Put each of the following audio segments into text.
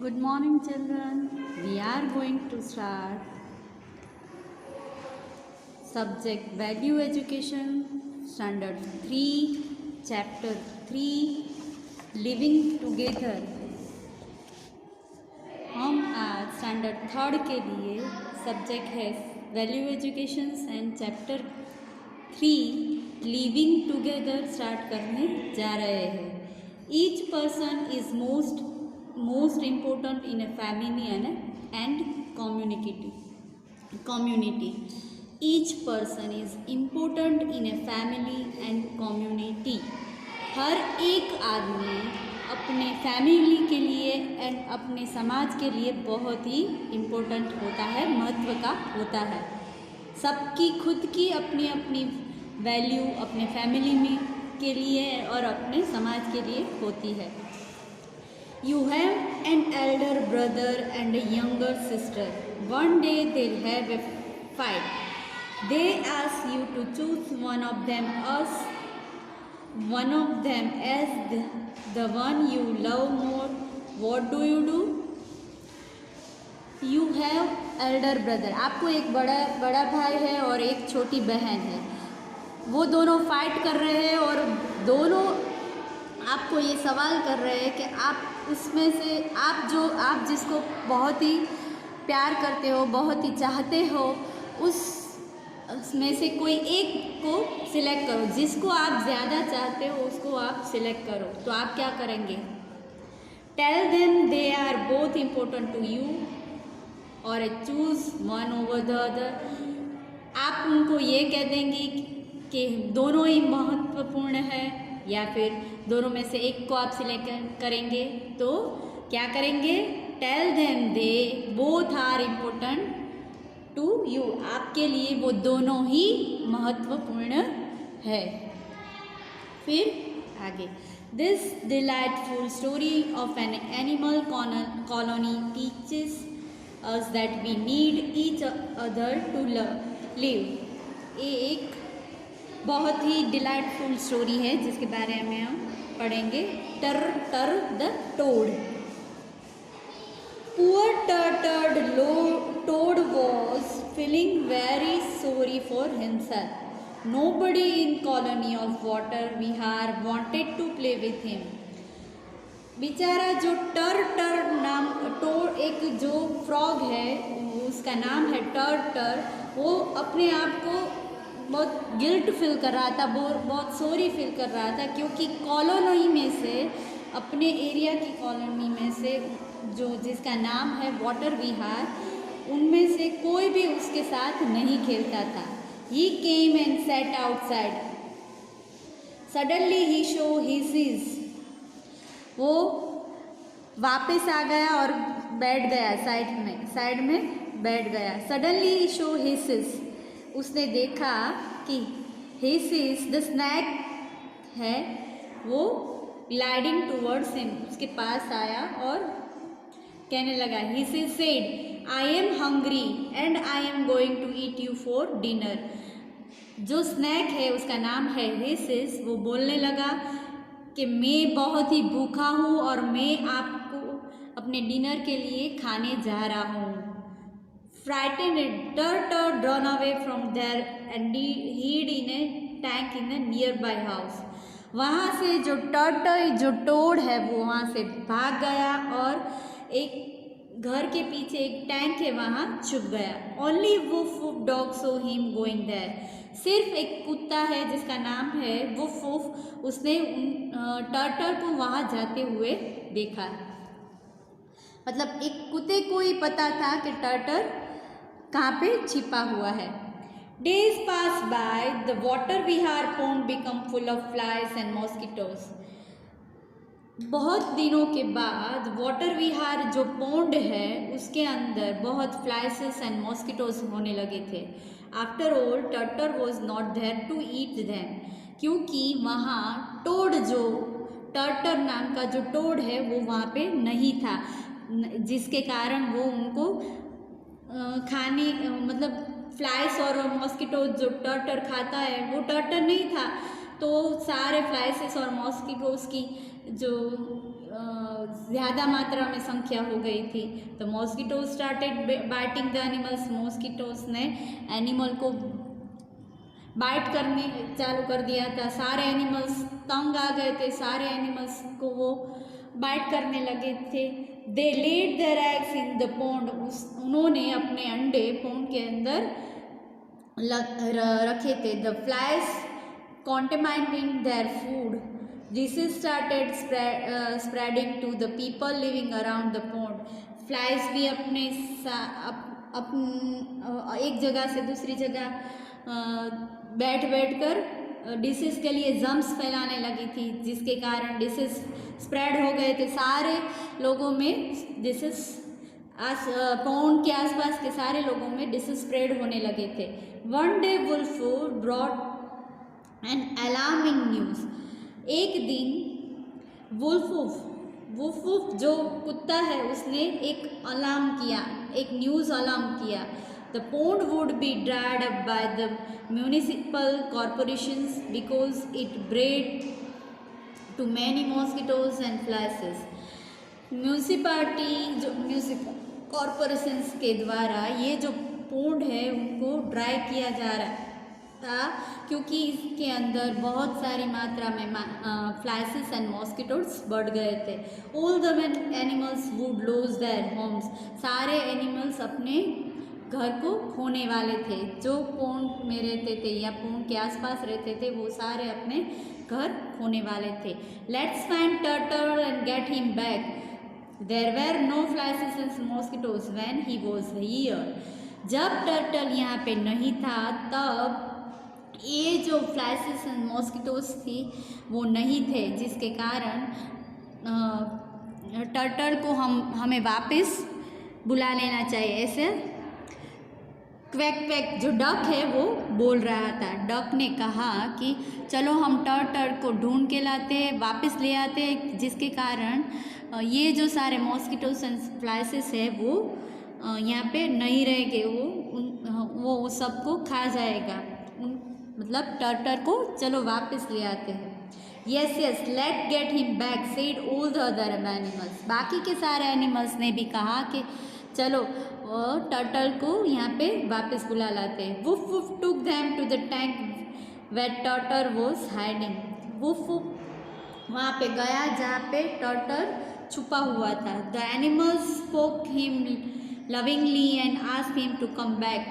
Good morning, children. We are going to start subject value education, standard 3, chapter 3, living together. हम आज standard third के लिए subject है value education and chapter 3 living together start करने जा रहे हैं. Each person is most important in a family and community. Each person is important in a family and community. हर एक आदमी अपने फैमिली के लिए एंड अपने समाज के लिए बहुत ही इम्पोर्टेंट होता है, महत्व का होता है. सबकी खुद की अपनी अपनी वैल्यू अपने फैमिली में के लिए और अपने समाज के लिए होती है. You have an elder brother and a younger sister. One day they'll have a fight. They ask you to choose one of them as the one you love more. What do? You have elder brother. आपको एक बड़ा भाई है और एक छोटी बहन है. वो दोनों फाइट कर रहे हैं और दोनों आपको ये सवाल कर रहे हैं कि आप उसमें से आप जिसको बहुत ही प्यार करते हो, बहुत ही चाहते हो, उसमें से कोई एक को सिलेक्ट करो. जिसको आप ज़्यादा चाहते हो उसको आप सिलेक्ट करो. तो आप क्या करेंगे? Tell them they are both important to you और choose one over the other. आप उनको ये कह देंगे कि दोनों ही महत्वपूर्ण है या फिर दोनों में से एक को आप सिलेक्ट करेंगे. तो क्या करेंगे? Tell them they both are important to you. आपके लिए वो दोनों ही महत्वपूर्ण है. फिर आगे, this delightful story of an animal colony teaches us that we need each other to live. ये एक बहुत ही डिलाइटफुल स्टोरी है जिसके बारे में हम पढ़ेंगे. टर the toad. Poor toad was feeling very sorry for himself. Nobody in colony of water Vihar wanted to play with him. बेचारा जो टर नाम एक जो फ्रॉग है उसका नाम है टर. वो अपने आप को बहुत गिल्ट फील कर रहा था, बहुत सॉरी फील कर रहा था क्योंकि कॉलोनी में से, अपने एरिया की कॉलोनी में से जो जिसका नाम है वाटर विहार, उनमें से कोई भी उसके साथ नहीं खेलता था. He came and sat outside. Suddenly he show his. वो वापस आ गया और बैठ गया साइड में बैठ गया. Suddenly he show his. उसने देखा कि हिस द स्नैक है वो ग्लाइडिंग टूवर्ड्स हिम, उसके पास आया और कहने लगा. His said I am hungry and I am going to eat you for dinner. जो स्नैक है उसका नाम है हिस. वो बोलने लगा कि मैं बहुत ही भूखा हूँ और मैं आपको अपने डिनर के लिए खाने जा रहा हूँ. Frightened, Turtle ran away from there and hid in a tank in a nearby house. वहाँ से जो टोड है वो वहाँ से भाग गया और एक घर के पीछे एक टैंक है वहाँ छुप गया. Only woof dog saw him going there. सिर्फ एक कुत्ता है जिसका नाम है वुफ. उसने टर्टल को वहाँ जाते हुए देखा. मतलब एक कुत्ते को ही पता था कि टर्टल कहाँ पे छिपा हुआ है. Days pass by. The water vihar pond become full of flies and mosquitoes. बहुत दिनों के बाद वाटर विहार जो पौंड है उसके अंदर बहुत फ्लाइसेस एंड मॉस्किटोज होने लगे थे. After all turtle was not there to eat them. क्योंकि वहाँ टोड जो टर्टर नाम का जो टोड है वो वहाँ पे नहीं था, जिसके कारण वो उनको खाने मतलब फ्लाइस और मॉस्किटो जो टर्टर खाता है वो टर्टर नहीं था. तो सारे फ्लाइसेस और मॉस्किटोज़ की जो ज़्यादा मात्रा में संख्या हो गई थी। तो mosquitoes started biting the animals, mosquitoes ने एनिमल को बाइट करने चालू कर दिया था। सारे एनिमल्स तंग आ गए थे, सारे एनिमल्स को वो बाइट करने लगे थे। They laid their eggs in the pond, उन्होंने अपने अंडे पोंड के अंदर रखे थे। The flies contaminating their food. Disease started spreading to the people living around the pond. Flies भी अपने एक जगह से दूसरी जगह बैठ कर डिसीज़ के लिए जम्स फैलाने लगी थी, जिसके कारण डिसीज़ स्प्रेड हो गए थे सारे लोगों में। डिसीज़ पौंड के आसपास के सारे लोगों में डिसीज़ स्प्रेड होने लगे थे। One day wolf brought an alarming news. एक दिन वुल्फ जो कुत्ता है उसने एक अलार्म किया, एक न्यूज़ अलार्म किया। The pond would be dried up by the municipal corporations because it bred too many mosquitoes and flies. Municipal corporations के द्वारा ये जो पोंड है उनको ड्राई किया जा रहा था, क्योंकि इसके अंदर बहुत सारी मात्रा में फ्लाइसेस एंड मॉस्किटोज बढ़ गए थे। All the animals would lose their homes, सारे एनिमल्स अपने घर को खोने वाले थे। जो पोंड में रहते थे या पोंड के आसपास रहते थे वो सारे अपने घर खोने वाले थे। Let's find turtle and get him back. There were no flies and mosquitoes when he was here. जब टर्टल यहाँ पे नहीं था तब ये जो फ्लाइसेस एंड मॉस्किटोज थी वो नहीं थे, जिसके कारण टर्टल को हमें वापस बुला लेना चाहिए। ऐसे क्वैक क्वैक जो डक है वो बोल रहा था। डक ने कहा कि चलो हम टर्टल को ढूंढ के लाते, वापस ले आते, जिसके कारण ये जो सारे मॉस्किटोज एंड फ्लाइसेस है वो यहाँ पे नहीं रहेंगे, वो सबको खा जाएगा। मतलब टर्टल को चलो वापस ले आते हैं। Yes yes let get him back said all the other animals. बाकी के सारे एनिमल्स ने भी कहा कि चलो टर्टल को यहाँ पे वापस बुला लाते हैं। Wolf wolf took them to the tank where turtle was hiding. Wolf वहाँ पे गया जहाँ पे टर्टल छुपा हुआ था। The animals spoke him lovingly and asked him to come back.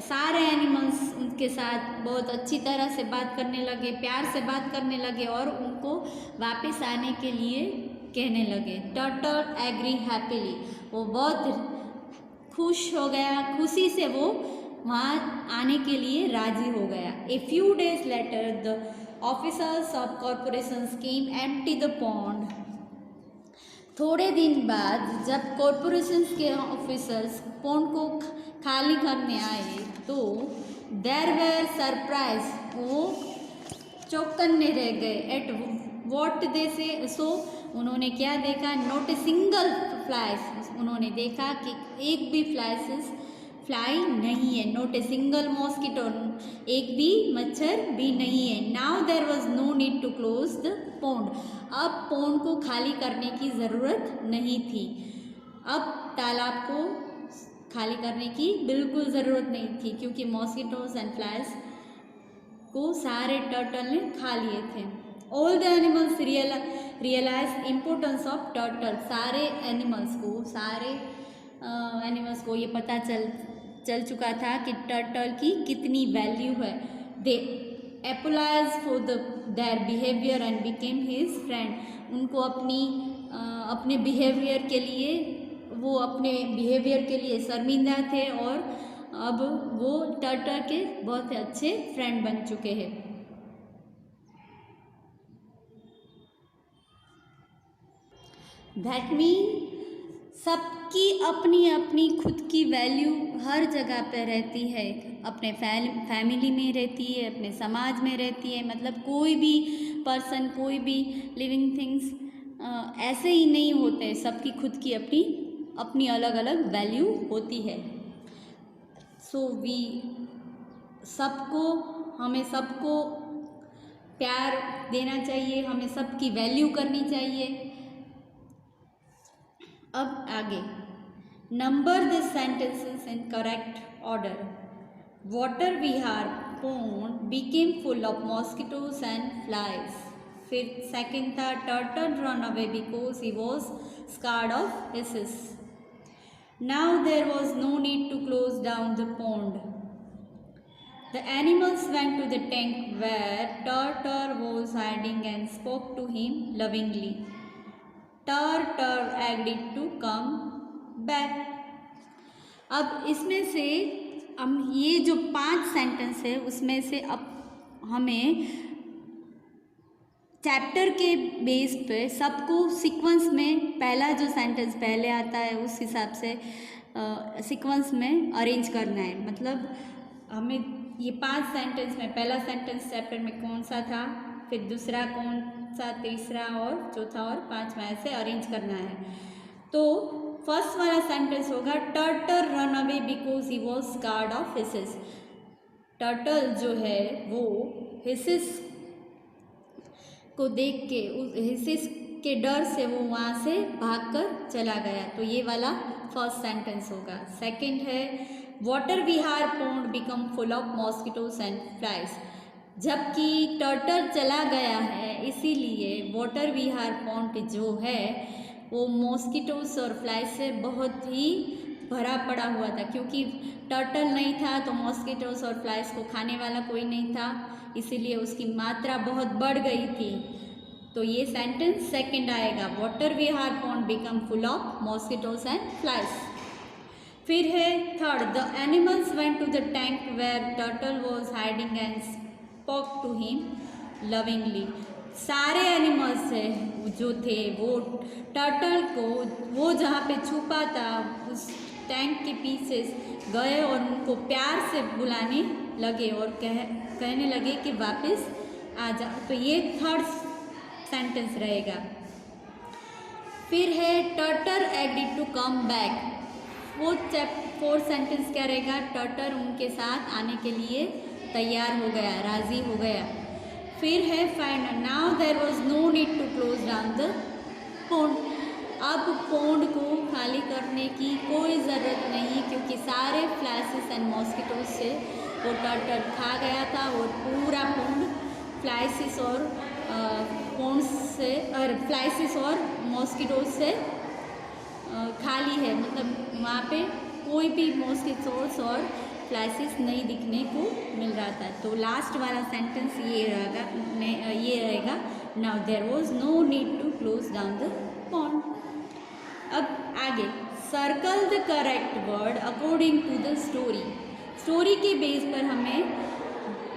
सारे एनिमल्स उनके साथ बहुत अच्छी तरह से बात करने लगे, प्यार से बात करने लगे और उनको वापस आने के लिए कहने लगे। टर्टल एग्री हैप्पीली, वो बहुत खुश हो गया, खुशी से वो वहाँ आने के लिए राजी हो गया। A few days later the officers of corporations came empty the pond. थोड़े दिन बाद जब कॉरपोरेशंस के ऑफिसर्स पॉन्ड को खाली करने आए तो देयर वेर सरप्राइज, वो चौकन्ने रह गए। एट वॉट दे से, सो उन्होंने क्या देखा? नॉट ए सिंगल फ्लाइज, उन्होंने देखा कि एक भी फ्लाई नहीं है। नॉट ए सिंगल मॉस्किटो, एक भी मच्छर भी नहीं है। Now there was no need to close the pond, अब पॉन्ड को खाली करने की ज़रूरत नहीं थी। अब तालाब को खाली करने की बिल्कुल ज़रूरत नहीं थी, क्योंकि मॉस्किटोज एंड फ्लाइज को सारे टर्टल ने खा लिए थे। All the animals realise importance of turtle, सारे एनिमल्स को ये पता चल चुका था कि टर्टल की कितनी वैल्यू है। They apologise for their behaviour and became his friend, उनको अपने बिहेवियर के लिए शर्मिंदा थे और अब वो टर्टल के बहुत अच्छे फ्रेंड बन चुके हैं। दैट मीन सबकी अपनी अपनी खुद की वैल्यू हर जगह पर रहती है, अपने फैमिली में रहती है, अपने समाज में रहती है। मतलब कोई भी पर्सन, कोई भी लिविंग थिंग्स ऐसे ही नहीं होते, सबकी खुद की अपनी अलग अलग वैल्यू होती है। सो हमें सबको प्यार देना चाहिए, हमें सबकी वैल्यू करनी चाहिए। अब आगे, number the sentences in correct order. Water Vihar pond became full of mosquitoes and flies. फिर सेकंड था turtle run away because he was scared of hisses. Now there was no need to close down the pond. The animals went to the tank where Turtle was hiding and spoke to him lovingly. Turtle agreed to come back. अब इसमें से हम ये जो 5 sentence है उसमें से अब हमें चैप्टर के बेस पे सबको सीक्वेंस में पहला जो सेंटेंस पहले आता है उस हिसाब से सीक्वेंस में अरेंज करना है। मतलब हमें ये 5 सेंटेंस में पहला सेंटेंस चैप्टर में कौन सा था, फिर दूसरा कौन सा, तीसरा और चौथा और पांचवा, ऐसे अरेंज करना है। तो फर्स्ट वाला सेंटेंस होगा turtle run away because he was scared of hisses. Turtle जो है वो हिसेस को देख के, उस हिसेस के डर से वो वहाँ से भागकर चला गया। तो ये वाला फर्स्ट सेंटेंस होगा। सेकंड है water Vihar pond become full of mosquitoes and flies. जबकि टर्टल चला गया है इसीलिए वाटर विहार पोंड जो है वो मॉस्किटोज और फ्लाइज से बहुत ही भरा पड़ा हुआ था, क्योंकि टर्टल नहीं था तो मॉस्किटोज और फ्लाइज को खाने वाला कोई नहीं था, इसीलिए उसकी मात्रा बहुत बढ़ गई थी। तो ये सेंटेंस सेकंड आएगा, water Vihar pond become full of mosquitoes and flies. फिर है third, the animals went to the tank where turtle was hiding and spoke to him lovingly. सारे एनिमल्स है जो थे वो टर्टल को, वो जहाँ पे छुपा था उस टैंक के पीछे गए और उनको प्यार से बुलाने लगे और कहने लगे कि वापस आ जाओ। तो ये थर्ड सेंटेंस रहेगा। फिर है turtle agreed to come back. वो फोर्थ सेंटेंस क्या रहेगा, टर्टल उनके साथ आने के लिए तैयार हो गया, राज़ी हो गया। फिर है final, now there was no need to close down the pond. अब पोंड को खाली करने की कोई ज़रूरत नहीं, क्योंकि सारे फ्लाइसेस एंड मॉस्किटोज से वो टर्टल खा गया था और पूरा पोंड फ्लाइसेस और पोंड से और फ्लाइसेस और मॉस्किटोज से खाली है। मतलब वहाँ पे कोई भी मॉस्किटोज और फ्लाइसेस नहीं दिखने को मिल रहा था। तो लास्ट वाला सेंटेंस ये रहेगा, now there was no need to close down the pond. अब आगे, circle the correct word according to the story. Story के बेस पर हमें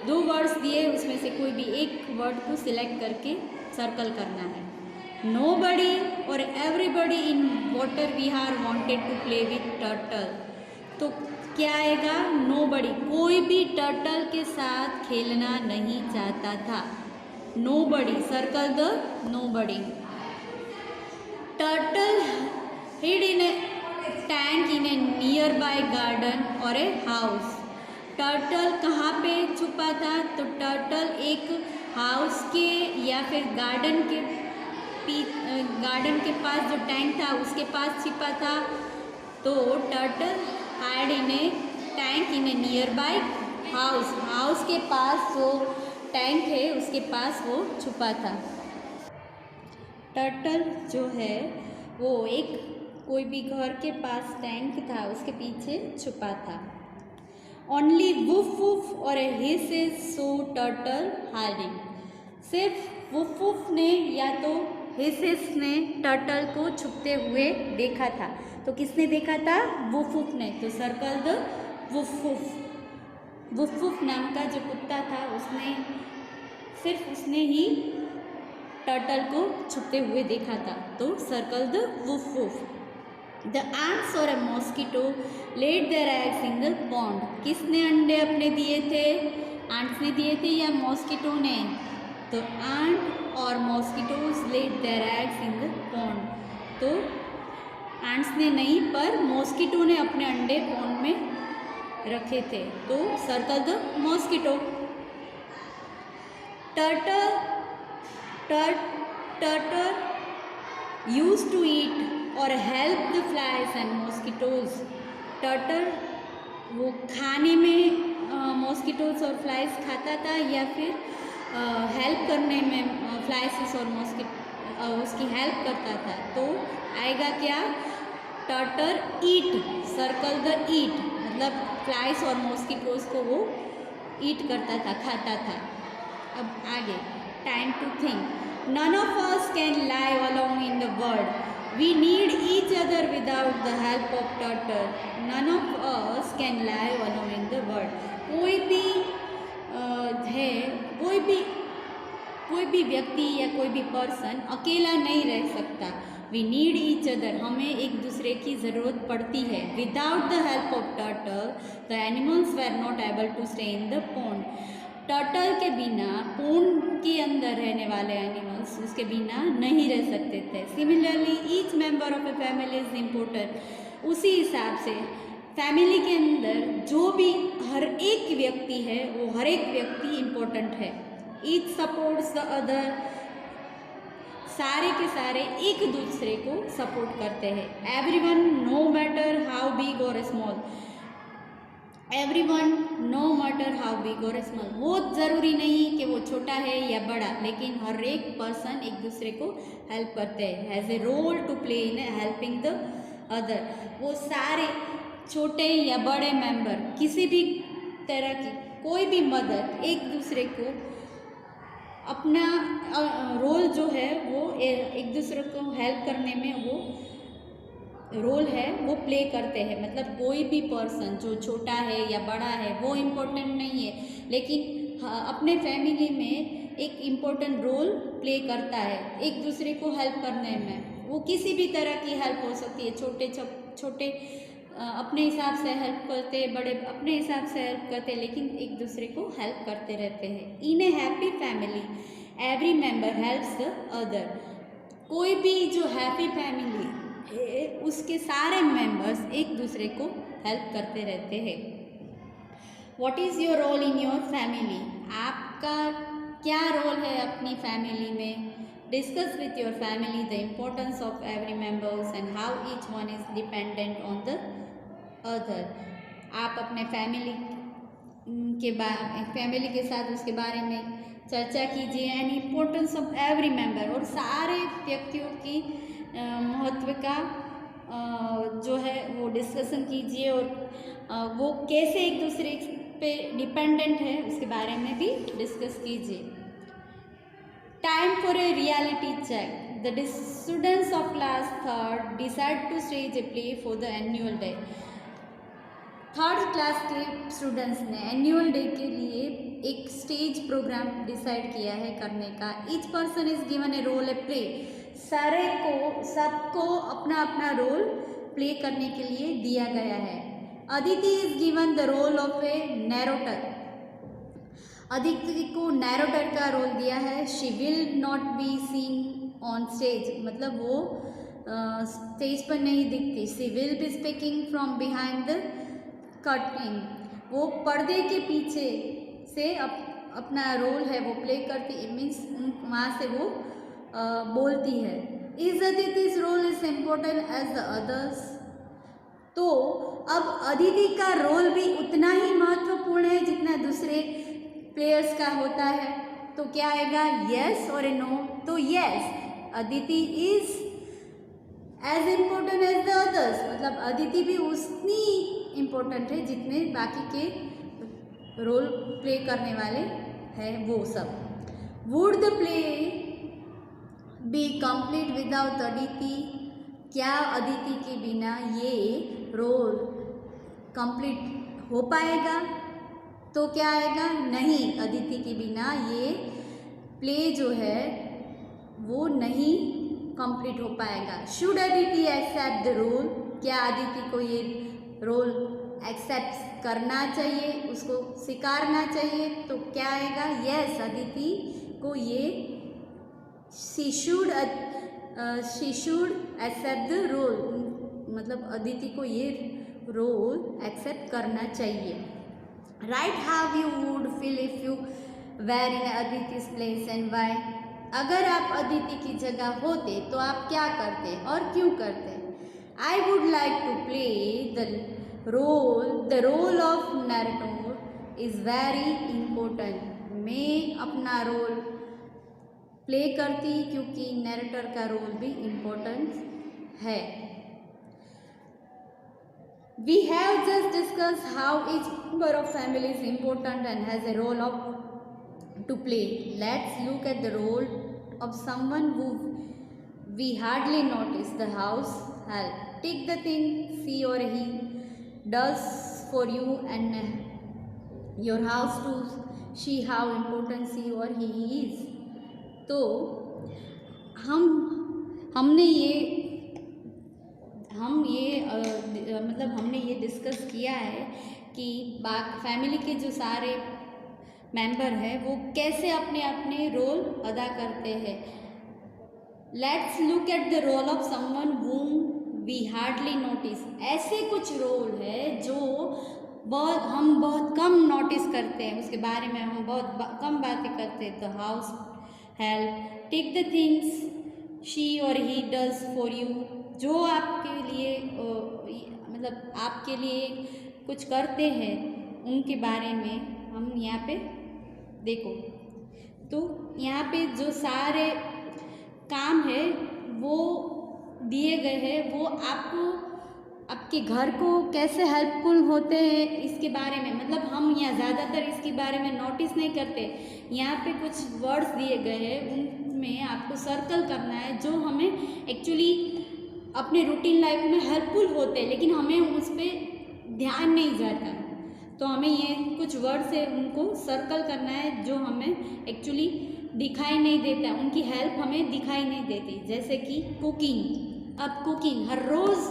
2 वर्ड्स दिए, उसमें से कोई भी एक वर्ड को सिलेक्ट करके सर्कल करना है। Nobody or everybody in water Vihar wanted to play with turtle। तो क्या आएगा, nobody, कोई भी टर्टल के साथ खेलना नहीं चाहता था। nobody, circle the nobody। turtle hid in a tank in a nearby garden or a house। Turtle कहाँ पे छुपा था, तो टर्टल एक हाउस के या फिर गार्डन के पास जो टैंक था उसके पास छिपा था। तो turtle hide in A tank in A near by house. House के पास जो टैंक है उसके पास वो छुपा था। टर्टल जो है वो एक कोई भी घर के पास टैंक था उसके पीछे छुपा था। ओनली वुफ वुफ और ए हिस सो टर्टल हाइडिंग। सिर्फ वुफ वुफ ने या तो हिसेस ने टर्टल को छुपते हुए देखा था। तो किसने देखा था, वुफ वुफ ने। तो circle the woof woof. Woof woof नाम का जो कुत्ता था उसने ही टर्टल को छुपते हुए देखा था। तो circle the woof woof. The ants और a mosquito laid their eggs in the pond. किसने अंडे अपने दिए थे, एंट्स ने दिए थे या मॉस्किटो ने? तो एंट और mosquitoes laid their eggs in the pond. तो एंट्स ने नहीं पर मॉस्किटो ने अपने अंडे पॉन्ड में रखे थे। तो circle the mosquito. turtle turtle used to eat or help the flies and mosquitoes. turtle वो खाने में मॉस्किटोज और फ्लाइज खाता था या फिर हेल्प करने में फ्लाइस और उसकी हेल्प करता था. तो आएगा क्या? टर्टल ईट, सर्कल द ईट, मतलब फ्लाइस और मॉस्किटोज को वो ईट करता था, खाता था. अब आगे, time to think. None of us can live along in the world. We need each other without the help of turtle. None of us can live along in the world. कोई भी है, कोई भी व्यक्ति या कोई भी पर्सन अकेला नहीं रह सकता. वी नीड ईच अदर, हमें एक दूसरे की ज़रूरत पड़ती है. Without the help of turtle the animals were not able to stay in the pond. Turtle के बिना, पोंड के अंदर रहने वाले एनिमल्स उसके बिना नहीं रह सकते थे. Similarly each member of a family is important. उसी हिसाब से फैमिली के अंदर जो भी हर एक व्यक्ति है, वो हर एक व्यक्ति इम्पोर्टेंट है. Each supports the other. सारे के सारे एक दूसरे को सपोर्ट करते हैं. Everyone, no matter how big और small. Everyone, no matter how big और स्मॉल. वो ज़रूरी नहीं कि वो छोटा है या बड़ा, लेकिन हर एक पर्सन एक दूसरे को हेल्प करते हैं. Has a role to play in helping the other. वो सारे छोटे या बड़े मेंबर किसी भी तरह की कोई भी मदद एक दूसरे को अपना रोल जो है वो एक दूसरे को हेल्प करने में वो रोल है वो प्ले करते हैं. मतलब कोई भी पर्सन जो छोटा है या बड़ा है वो इम्पोर्टेंट नहीं है, लेकिन अपने फैमिली में एक इम्पोर्टेंट रोल प्ले करता है एक दूसरे को हेल्प करने में. वो किसी भी तरह की हेल्प हो सकती है. छोटे अपने हिसाब से हेल्प करते, बड़े अपने हिसाब से हेल्प करते, लेकिन एक दूसरे को हेल्प करते रहते हैं. In a happy family every member helps the other. कोई भी जो हैप्पी फैमिली है उसके सारे मेंबर्स एक दूसरे को हेल्प करते रहते हैं. What is your role in your family. आपका क्या रोल है अपनी फैमिली में. Discuss with your family the importance of every members and how each one is dependent on the other. आप अपने फैमिली के साथ उसके बारे में चर्चा कीजिए. And importance of every member, और सारे व्यक्तियों की महत्व का जो है वो डिस्कशन कीजिए, और वो कैसे एक दूसरे पे डिपेंडेंट है उसके बारे में भी डिस्कस कीजिए. Time for a reality check. The students of class 3rd decide to stage a play for the annual day. 3rd class के स्टूडेंट्स ने एनुअल डे के लिए एक स्टेज प्रोग्राम डिसाइड किया है करने का. Each person is given a role a play. सबको अपना अपना रोल प्ले करने के लिए दिया गया है. Aditi is given the role of a narrator. Aditi को नैरेटर का रोल दिया है. She will not be seen on stage, मतलब वो स्टेज पर नहीं दिखती. She will be speaking from behind the curtain. वो पर्दे के पीछे से अपना रोल है वो प्ले करती, मीन्स वहाँ से वो बोलती है. Is Aditi's role is important as the others. तो अब अदिति का रोल भी उतना ही महत्वपूर्ण है जितना दूसरे प्लेयर्स का होता है. तो क्या आएगा, यस और ए नो. तो yes, Aditi is as important as the others, मतलब अदिति भी उतनी इम्पोर्टेंट है जितने बाकी के रोल प्ले करने वाले हैं वो सब. Would the play be complete without Aditi. क्या अदिति के बिना ये रोल कंप्लीट हो पाएगा. तो क्या आएगा, नहीं, अदिति के बिना ये प्ले जो है वो नहीं कंप्लीट हो पाएगा. Should Aditi accept the role. क्या अदिति को ये रोल एक्सेप्ट करना चाहिए, उसको स्वीकारना चाहिए. तो क्या आएगा, यस, अदिति को ये she should accept the role, मतलब अदिति को ये रोल एक्सेप्ट करना चाहिए. Right how you would feel if you were in Aditi's place and why. अगर आप अदिति की जगह होते तो आप क्या करते और क्यों करते। I would like to play the role of narrator is very important. मैं अपना रोल प्ले करती क्योंकि नरेटर का रोल भी इम्पोर्टेंट है। We have just discussed how each member of family is important and has a role to play. Let's look at the role of someone who we hardly notice. The house help. Take the thing she or he does for you and your house to see how important she or he is. तो हमने ये discuss किया है कि family के जो सारे member हैं वो कैसे अपने अपने रोल अदा करते हैं। Let's look at the role of someone whom we hardly notice. ऐसे कुछ रोल है जो हम बहुत कम नोटिस करते हैं, उसके बारे में हम बहुत कम बातें करते हैं। The house help. Take the things she or he does for you. जो आपके लिए आपके लिए कुछ करते हैं उनके बारे में हम यहाँ पे देखो। तो यहाँ पे जो सारे काम है वो दिए गए हैं, वो आपको आपके घर को कैसे हेल्पफुल होते हैं इसके बारे में, हम यहाँ ज़्यादातर इसके बारे में नोटिस नहीं करते। यहाँ पे कुछ वर्ड्स दिए गए हैं, उनमें आपको सर्कल करना है जो हमें एक्चुअली अपने रूटीन लाइफ में हेल्पफुल होते हैं, लेकिन हमें उस पर ध्यान नहीं जाता। तो हमें ये कुछ वर्ड्स है उनको सर्कल करना है जो हमें एक्चुअली दिखाई नहीं देता, उनकी हेल्प हमें दिखाई नहीं देती। जैसे कि कुकिंग। अब कुकिंग हर रोज़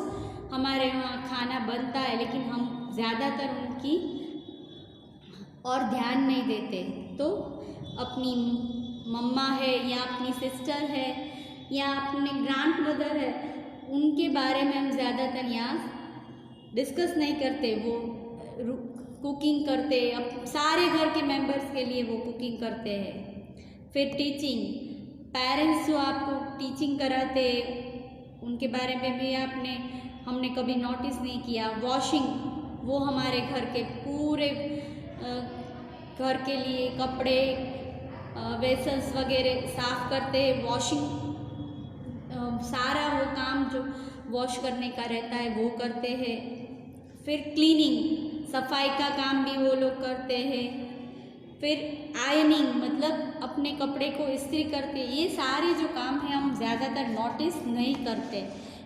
हमारे यहाँ खाना बनता है, लेकिन हम ज़्यादातर उनकी और ध्यान नहीं देते। तो अपनी मम्मा है या अपनी सिस्टर है या अपने ग्रैंड मदर है, उनके बारे में हम ज़्यादातर यहाँ डिस्कस नहीं करते। वो कुकिंग करते, अब सारे घर के मेंबर्स के लिए वो कुकिंग करते हैं। फिर टीचिंग। पेरेंट्स जो आपको टीचिंग कराते उनके बारे में भी हमने कभी नोटिस नहीं किया। वॉशिंग, वो हमारे घर के पूरे घर के लिए कपड़े वेसल्स वगैरह साफ़ करते हैं। वॉशिंग सारा वो काम जो वॉश करने का रहता है वो करते हैं। फिर क्लीनिंग, सफाई का काम भी वो लोग करते हैं। फिर आयनिंग, अपने कपड़े को इस्त्री करते। ये सारे जो काम हैं हम ज़्यादातर नोटिस नहीं करते।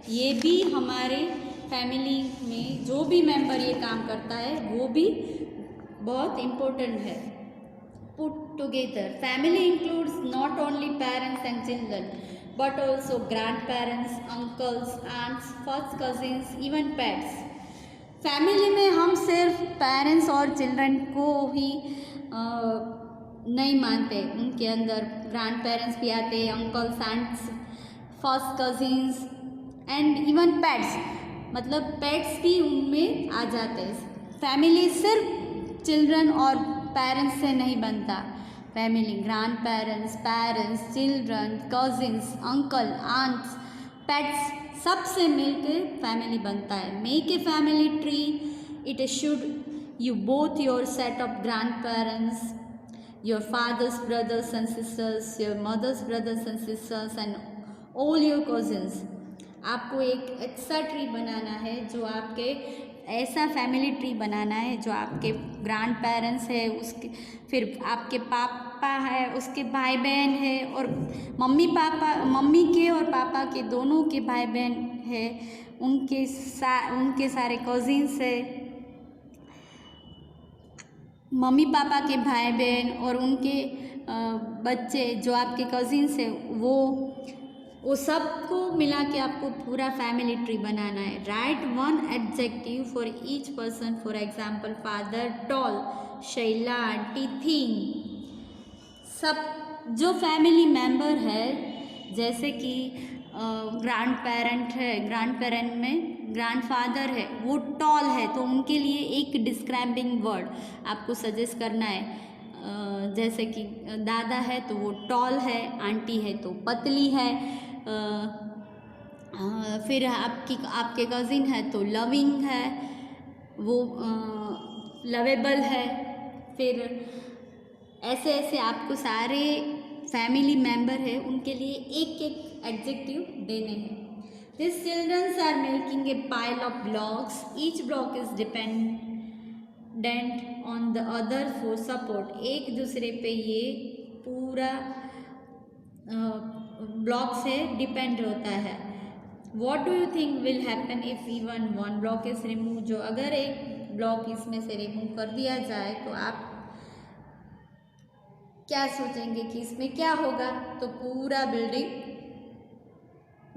ये भी हमारे फैमिली में जो भी मेंबर ये काम करता है वो भी बहुत इम्पोर्टेंट है। Put together. Family includes not only parents and children but also grandparents, uncles, aunts, first cousins, even pets. Family में हम सिर्फ पेरेंट्स और चिल्ड्रन को ही नहीं मानते, उनके अंदर ग्रैंड पेरेंट्स भी आते हैं, uncles, aunts, first cousins and even pets, pets भी उनमें आ जाते हैं। फैमिली सिर्फ चिल्ड्रन और पेरेंट्स से नहीं बनता। Family grandparents, parents, children, cousins, uncle, aunts, pets सबसे मिलकर फैमिली बनता है। Make a family tree. It should you both your set of grandparents, your father's brothers and sisters, your mother's brothers and sisters and all your cousins. आपको एक ऐसा tree बनाना है जो आपके ऐसा फैमिली ट्री बनाना है जो आपके ग्रैंड पेरेंट्स है, उसके फिर आपके पापा है, उसके भाई बहन है, और मम्मी के और पापा के दोनों के भाई बहन है, उनके सारे कजिन्स है, मम्मी पापा के भाई बहन और उनके बच्चे जो आपके कजिन्स है, वो सबको मिला के आपको पूरा फैमिली ट्री बनाना है। Write one adjective for each person. For example, father tall, Shaila aunty thin. सब जो फैमिली मेंबर है, जैसे कि ग्रैंड पेरेंट है, ग्रैंड पेरेंट में ग्रैंड फादर है, वो टॉल है, तो उनके लिए एक डिस्क्राइबिंग वर्ड आपको सजेस्ट करना है। जैसे कि दादा है तो वो टॉल है, आंटी है तो पतली है, फिर आपके कज़िन है तो लविंग है, वो लवेबल है। फिर ऐसे ऐसे आपको सारे फैमिली मेम्बर है उनके लिए एक एक एडजेक्टिव देने हैं। This childrens are making a pile of blocks, each block is dependent on the other for support. एक दूसरे पे ये पूरा ब्लॉक्स है डिपेंड होता है। What do you think will happen if even one block is remove. जो अगर एक ब्लॉक इसमें से रिमूव कर दिया जाए तो आप क्या सोचेंगे कि इसमें क्या होगा? तो पूरा बिल्डिंग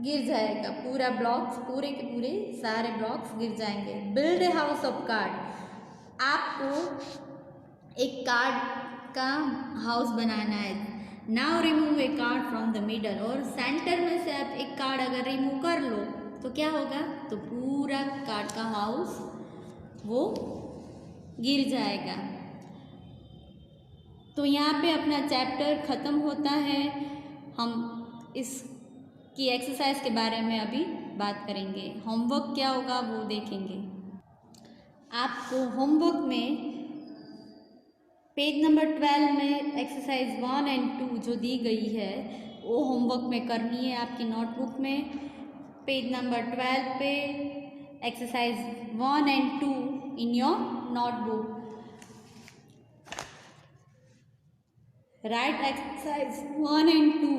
गिर जाएगा, पूरा ब्लॉक्स, पूरे के पूरे सारे ब्लॉक्स गिर जाएंगे। Build a house of card. आपको एक कार्ड का हाउस बनाना है। Now remove A card from the middle. और सेंटर में से आप एक कार्ड अगर रिमूव कर लो तो क्या होगा? तो पूरा कार्ड का हाउस वो गिर जाएगा। तो यहाँ पे अपना चैप्टर ख़त्म होता है। हम इसकी एक्सरसाइज के बारे में अभी बात करेंगे। होमवर्क क्या होगा वो देखेंगे। आपको होमवर्क में पेज नंबर 12 में एक्सरसाइज 1 और 2 जो दी गई है वो होमवर्क में करनी है आपकी नोटबुक में। पेज नंबर 12 पे एक्सरसाइज 1 और 2 in your notebook. Write exercise 1 and 2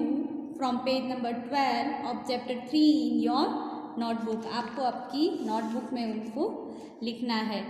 from page number 12 of chapter 3 in your notebook। आपको आपकी नोटबुक में उनको लिखना है।